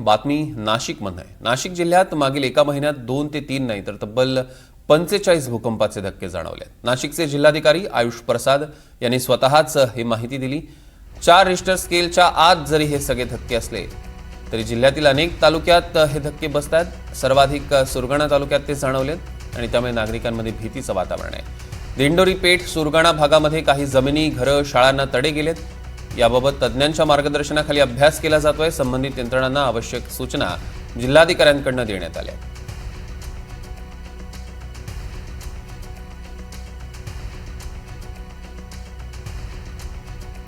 बातमी नाशिकमध्ये आहे। नाशिक जिल्ह्यात मागील एका महिन्यात 2 ते 3 नाही तर तब्बल 45 भूकंपाचे धक्के जाणवले। नाशिकचे जिल्हाधिकारी आयुष प्रसाद यांनी स्वतःच ही माहिती दिली। 4 रिश्टर स्केलच्या आत जरी हे सगळे धक्के असले तरी जिल्ह्यातील अनेक तालुक्यात हे धक्के बसतात। सर्वाधिक सुरगाणा तालुक्यात ते जाणवले आणि त्यामुळे नागरिकांमध्ये भीतीचं वातावरण आहे। दिंडोरी पेठ सुरगाणा भागामध्ये काही जमिनी, घरं, शाळांना तडे गेलेत। याबाबत तज्ञांच्या मार्गदर्शनाखाली अभ्यास केला जातोय। संबंधित यंत्रणांना आवश्यक सूचना जिल्हाधिकाऱ्यांकडून देण्यात आल्या।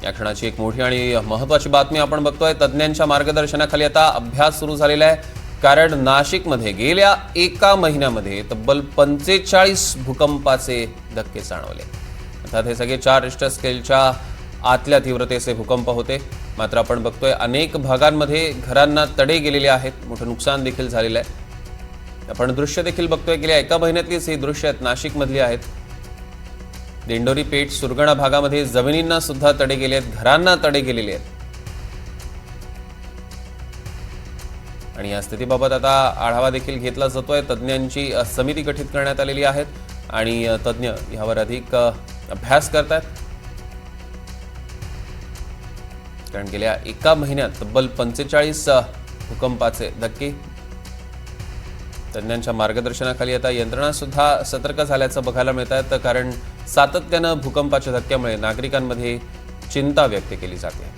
या क्षणाची एक मोठी आणि महत्त्वाची बातमी आपण बघतोय। तज्ञांच्या मार्गदर्शनाखाली आता अभ्यास सुरू झालेला आहे, कारण नाशिकमध्ये गेल्या एका महिन्यामध्ये तब्बल 45 भूकंपाचे धक्के जाणवले। अर्थात हे सगळे 4 रिश्टर स्केलच्या आतल्या तीव्रतेचे भूकंप होते। मात्र आपण बघतोय अनेक भागांमध्ये घरांना तडे गेलेले आहेत, मोठं नुकसान देखील झालेलं आहे। आपण दृश्य देखील बघतोय, गेल्या एका महिन्यातलीच ही दृश्य आहेत, नाशिकमधली आहेत। दिंडोरी पेठ सुरगाणा भागामध्ये जमिनींना सुद्धा तडे गेले आहेत, घरांना तडे गेलेले आहेत। आणि या स्थितीबाबत आता आढावा देखील घेतला जातोय। तज्ञांची समिती गठीत करण्यात आलेली आहे आणि तज्ञ यावर अधिक अभ्यास करतात, कारण गेल्या एका महिन्यात तब्बल 45 भूकंपाचे धक्के। तज्ञांच्या मार्गदर्शनाखाली आता यंत्रणा सुद्धा सतर्क झाल्याचं बघायला मिळत आहे, कारण सातत्यानं भूकंपाच्या धक्क्यामुळे नागरिकांमध्ये चिंता व्यक्त केली जाते।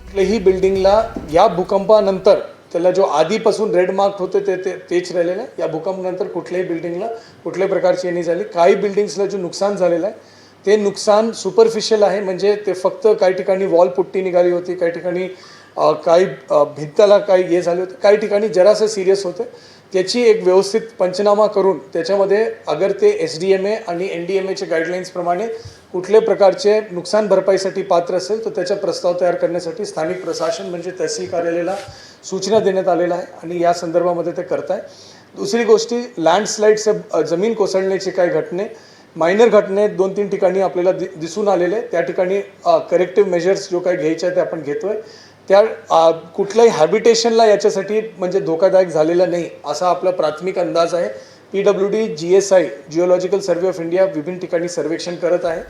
कुठल्याही बिल्डिंगला या भूकंपानंतर त्याला जो आधीपासून रेड मार्क होते तेच राहिलेलं आहे। या भूकंपानंतर कुठल्याही बिल्डिंगला कुठल्याही प्रकारची नाही झाली। काही बिल्डिंग्सला जो नुकसान झालेलं आहे ते नुकसान सुपरफिशियल आहे, म्हणजे ते फक्त काही ठिकाणी वॉल पुट्टी निघाली होती, काही ठिकाणी काही भिंताला काही हे झाले होते, काही ठिकाणी जरासं सिरियस होते। त्याची एक व्यवस्थित पंचनामा करून त्याच्यामध्ये अगर ते SDMA आणि NDMAच्या गाईडलाईन्सप्रमाणे कुठल्या प्रकारचे नुकसान भरपाईसाठी पात्र असेल तर त्याचा प्रस्ताव तयार करण्यासाठी स्थानिक प्रशासन म्हणजे तहसील कार्यालयाला सूचना देण्यात आलेला आहे आणि या संदर्भामध्ये ते करत आहे। दुसरी गोष्टी, लँडस्लाईडचे जमीन कोसळण्याचे काही घटने, मायनर घटने 2-3 ठिकाणी आपल्याला दिसून आलेले आहे। त्या ठिकाणी करेक्टिव्ह मेजर्स जो काही घ्यायचे आहे ते आपण घेतोय। त्या कुठल्याही हॅबिटेशनला याच्यासाठी म्हणजे धोकादायक झालेला नाही असा आपला प्राथमिक अंदाज आहे। PWD GSI geological survey of India विभिन्न ठिकाणी सर्वेक्षण करत आहे।